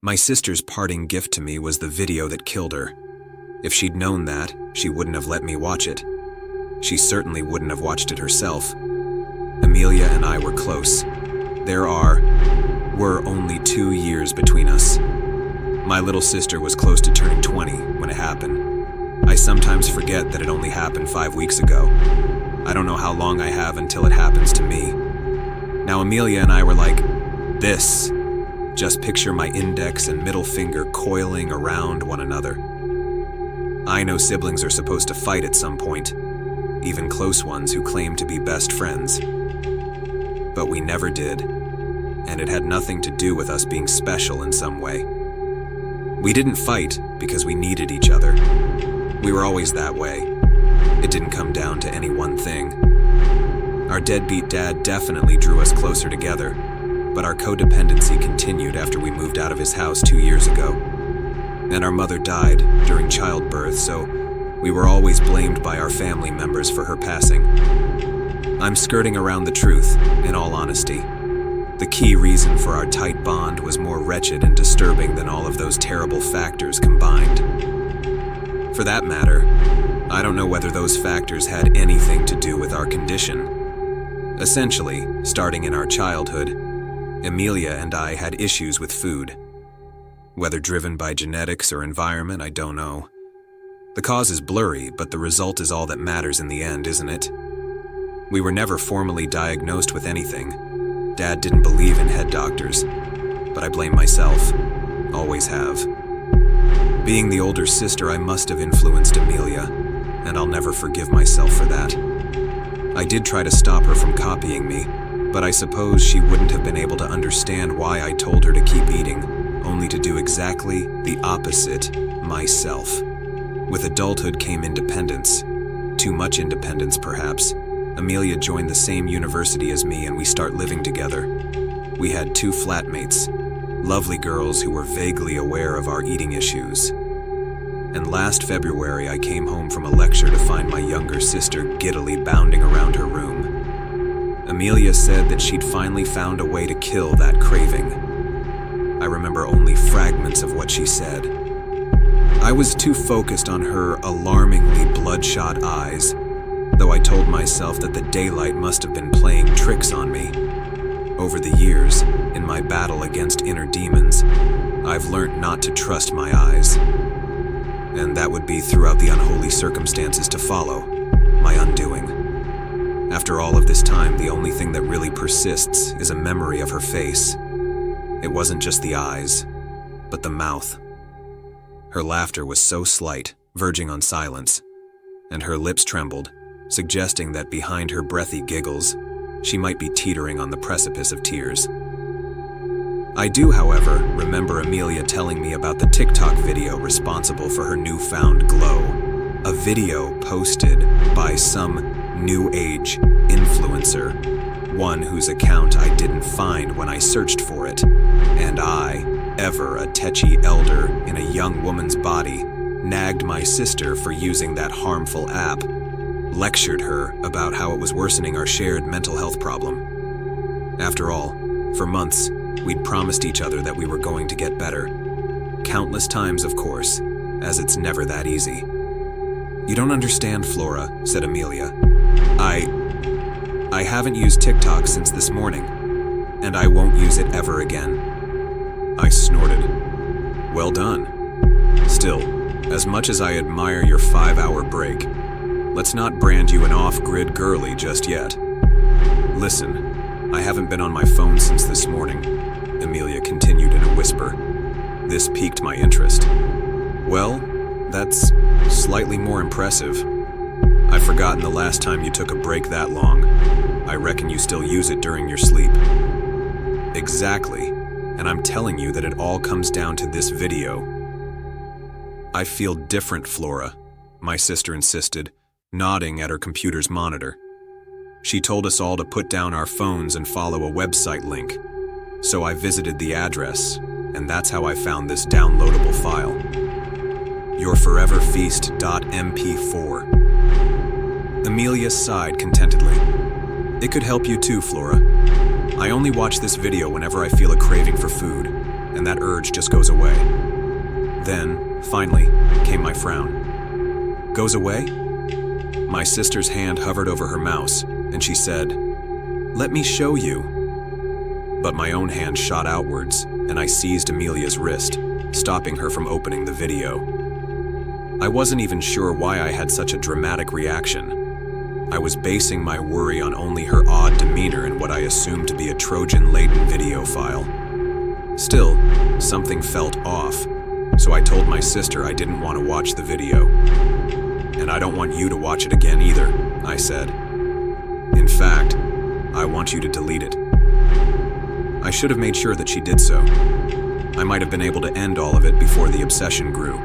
My sister's parting gift to me was the video that killed her. If she'd known that, she wouldn't have let me watch it. She certainly wouldn't have watched it herself. Amelia and I were close. Were only 2 years between us. My little sister was close to turning 20 when it happened. I sometimes forget that it only happened 5 weeks ago. I don't know how long I have until it happens to me. Now Amelia and I were like this. Just picture my index and middle finger coiling around one another. I know siblings are supposed to fight at some point, even close ones who claim to be best friends. But we never did, and it had nothing to do with us being special in some way. We didn't fight because we needed each other. We were always that way. It didn't come down to any one thing. Our deadbeat dad definitely drew us closer together, but our codependency continued after we moved out of his house 2 years ago. And our mother died during childbirth, so we were always blamed by our family members for her passing. I'm skirting around the truth, in all honesty. The key reason for our tight bond was more wretched and disturbing than all of those terrible factors combined. For that matter, I don't know whether those factors had anything to do with our condition. Essentially, starting in our childhood, Amelia and I had issues with food. Whether driven by genetics or environment, I don't know. The cause is blurry, but the result is all that matters in the end, isn't it? We were never formally diagnosed with anything. Dad didn't believe in head doctors, but I blame myself. Always have. Being the older sister, I must have influenced Amelia, and I'll never forgive myself for that. I did try to stop her from copying me, but I suppose she wouldn't have been able to understand why I told her to keep eating, only to do exactly the opposite myself. With adulthood came independence. Too much independence, perhaps. Amelia joined the same university as me and we start living together. We had 2 flatmates, lovely girls who were vaguely aware of our eating issues. And last February I came home from a lecture to find my younger sister giddily bounding around her room. Amelia said that she'd finally found a way to kill that craving. I remember only fragments of what she said. I was too focused on her alarmingly bloodshot eyes, though I told myself that the daylight must have been playing tricks on me. Over the years, in my battle against inner demons, I've learned not to trust my eyes. And that would be throughout the unholy circumstances to follow, my undoing. After all of this time, the only thing that really persists is a memory of her face. It wasn't just the eyes, but the mouth. Her laughter was so slight, verging on silence, and her lips trembled, suggesting that behind her breathy giggles, she might be teetering on the precipice of tears. I do, however, remember Amelia telling me about the TikTok video responsible for her newfound glow. A video posted by some New Age influencer, one whose account I didn't find when I searched for it, and I, ever a tetchy elder in a young woman's body, nagged my sister for using that harmful app, lectured her about how it was worsening our shared mental health problem. After all, for months, we'd promised each other that we were going to get better. Countless times, of course, as it's never that easy. "You don't understand, Flora," said Amelia. I haven't used TikTok since this morning, and I won't use it ever again. I snorted. Well done. Still, as much as I admire your 5-hour break, let's not brand you an off-grid girly just yet. Listen, I haven't been on my phone since this morning, Amelia continued in a whisper. This piqued my interest. Well, that's slightly more impressive. I've forgotten the last time you took a break that long. I reckon you still use it during your sleep. Exactly, and I'm telling you that it all comes down to this video. I feel different, Flora, my sister insisted, nodding at her computer's monitor. She told us all to put down our phones and follow a website link. So I visited the address, and that's how I found this downloadable file. yourforeverfeast.mp4. Amelia sighed contentedly. It could help you too, Flora. I only watch this video whenever I feel a craving for food, and that urge just goes away. Then, finally, came my frown. Goes away? My sister's hand hovered over her mouse, and she said, "Let me show you." But my own hand shot outwards, and I seized Amelia's wrist, stopping her from opening the video. I wasn't even sure why I had such a dramatic reaction. I was basing my worry on only her odd demeanor and what I assumed to be a Trojan-laden video file. Still, something felt off, so I told my sister I didn't want to watch the video. "And I don't want you to watch it again either," I said. "In fact, I want you to delete it." I should have made sure that she did so. I might have been able to end all of it before the obsession grew.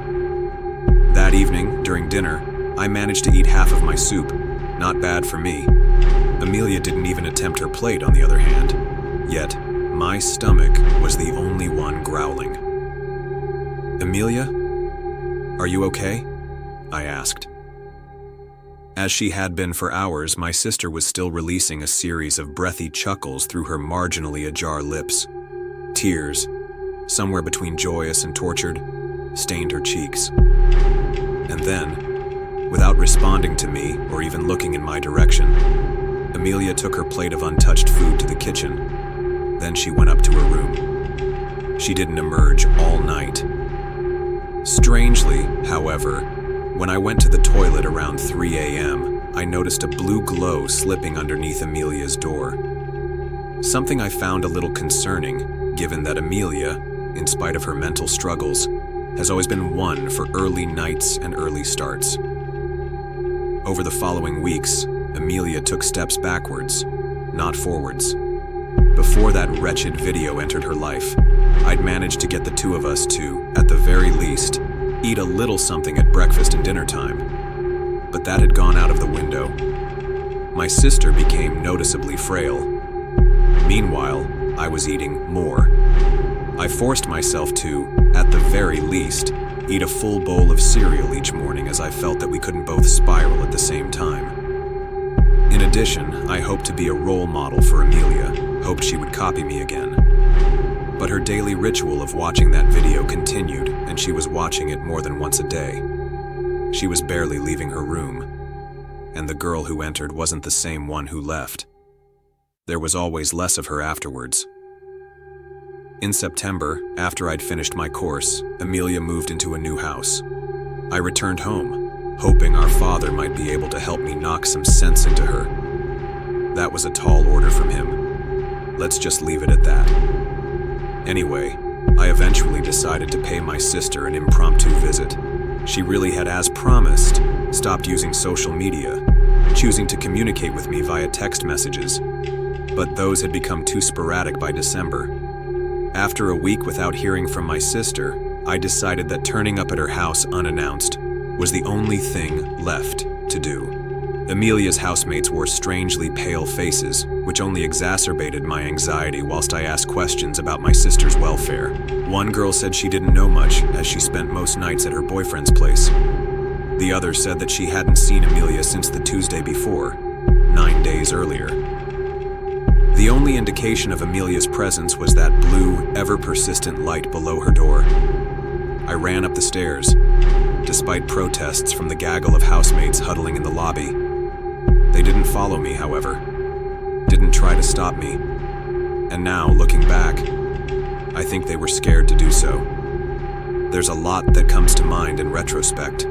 That evening, during dinner, I managed to eat half of my soup. Not bad for me. Amelia didn't even attempt her plate, on the other hand. Yet, my stomach was the only one growling. "Amelia, are you okay?" I asked. As she had been for hours, my sister was still releasing a series of breathy chuckles through her marginally ajar lips. Tears, somewhere between joyous and tortured, stained her cheeks. And then, without responding to me or even looking in my direction, Amelia took her plate of untouched food to the kitchen. Then she went up to her room. She didn't emerge all night. Strangely, however, when I went to the toilet around 3 a.m., I noticed a blue glow slipping underneath Amelia's door. Something I found a little concerning, given that Amelia, in spite of her mental struggles, has always been one for early nights and early starts. Over the following weeks, Amelia took steps backwards, not forwards. Before that wretched video entered her life, I'd managed to get the two of us to, at the very least, eat a little something at breakfast and dinner time. But that had gone out of the window. My sister became noticeably frail. Meanwhile, I was eating more. I forced myself to, at the very least, eat a full bowl of cereal each morning as I felt that we couldn't both spiral at the same time. In addition, I hoped to be a role model for Amelia, hoped she would copy me again. But her daily ritual of watching that video continued, and she was watching it more than once a day. She was barely leaving her room, and the girl who entered wasn't the same one who left. There was always less of her afterwards. In September, after I'd finished my course, Amelia moved into a new house. I returned home, hoping our father might be able to help me knock some sense into her. That was a tall order from him. Let's just leave it at that. Anyway, I eventually decided to pay my sister an impromptu visit. She really had, as promised, stopped using social media, choosing to communicate with me via text messages. But those had become too sporadic by December. After a week without hearing from my sister, I decided that turning up at her house unannounced was the only thing left to do. Amelia's housemates wore strangely pale faces, which only exacerbated my anxiety whilst I asked questions about my sister's welfare. One girl said she didn't know much, as she spent most nights at her boyfriend's place. The other said that she hadn't seen Amelia since the Tuesday before, 9 days earlier. The only indication of Amelia's presence was that blue, ever-persistent light below her door. I ran up the stairs, despite protests from the gaggle of housemates huddling in the lobby. They didn't follow me, however, didn't try to stop me. And now, looking back, I think they were scared to do so. There's a lot that comes to mind in retrospect.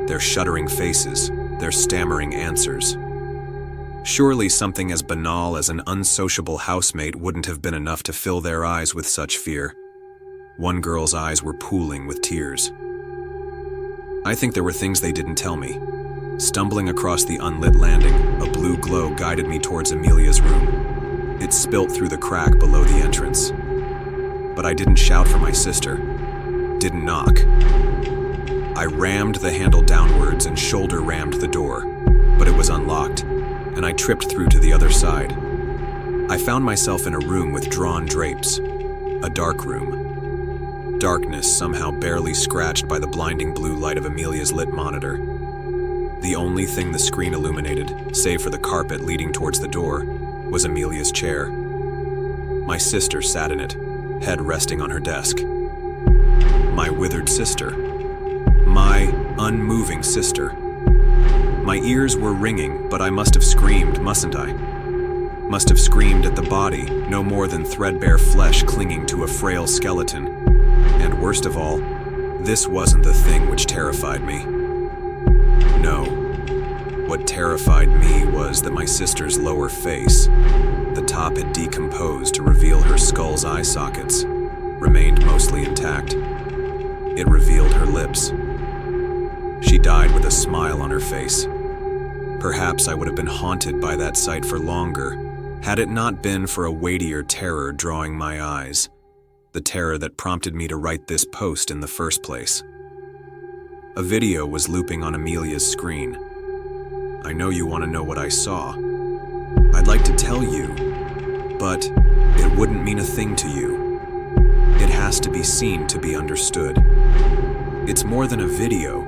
Their shuddering faces, their stammering answers. Surely something as banal as an unsociable housemate wouldn't have been enough to fill their eyes with such fear. One girl's eyes were pooling with tears. I think there were things they didn't tell me. Stumbling across the unlit landing, a blue glow guided me towards Amelia's room. It spilt through the crack below the entrance. But I didn't shout for my sister. Didn't knock. I rammed the handle downwards and shoulder rammed the door, but it was unlocked, and I tripped through to the other side. I found myself in a room with drawn drapes. A dark room. Darkness somehow barely scratched by the blinding blue light of Amelia's lit monitor. The only thing the screen illuminated, save for the carpet leading towards the door, was Amelia's chair. My sister sat in it, head resting on her desk. withered sister. My unmoving sister. My ears were ringing, but I must have screamed, mustn't I? Must have screamed at the body, no more than threadbare flesh clinging to a frail skeleton. And worst of all, this wasn't the thing which terrified me. No. What terrified me was that my sister's lower face, the top had decomposed to reveal her skull's eye sockets, remained mostly intact. It revealed her lips. She died with a smile on her face. Perhaps I would have been haunted by that sight for longer, had it not been for a weightier terror drawing my eyes, the terror that prompted me to write this post in the first place. A video was looping on Amelia's screen. I know you want to know what I saw. I'd like to tell you, but it wouldn't mean a thing to you. It has to be seen to be understood. It's more than a video,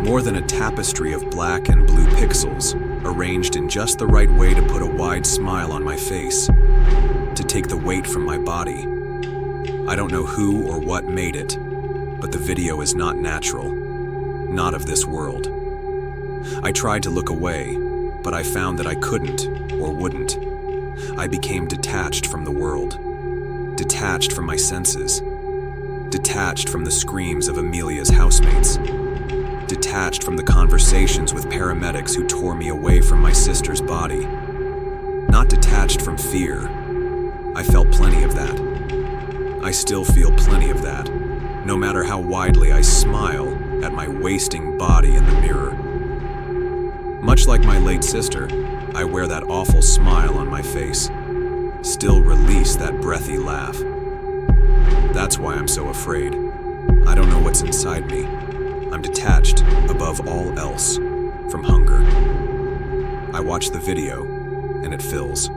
more than a tapestry of black and blue pixels, arranged in just the right way to put a wide smile on my face, to take the weight from my body. I don't know who or what made it, but the video is not natural, not of this world. I tried to look away, but I found that I couldn't or wouldn't. I became detached from the world, detached from my senses, detached from the screams of Amelia's housemates, detached from the conversations with paramedics who tore me away from my sister's body. Not detached from fear. I felt plenty of that. I still feel plenty of that, no matter how widely I smile at my wasting body in the mirror. Much like my late sister, I wear that awful smile on my face, still release that breathy laugh. That's why I'm so afraid. I don't know what's inside me. I'm detached, above all else, from hunger. I watch the video, and it fills.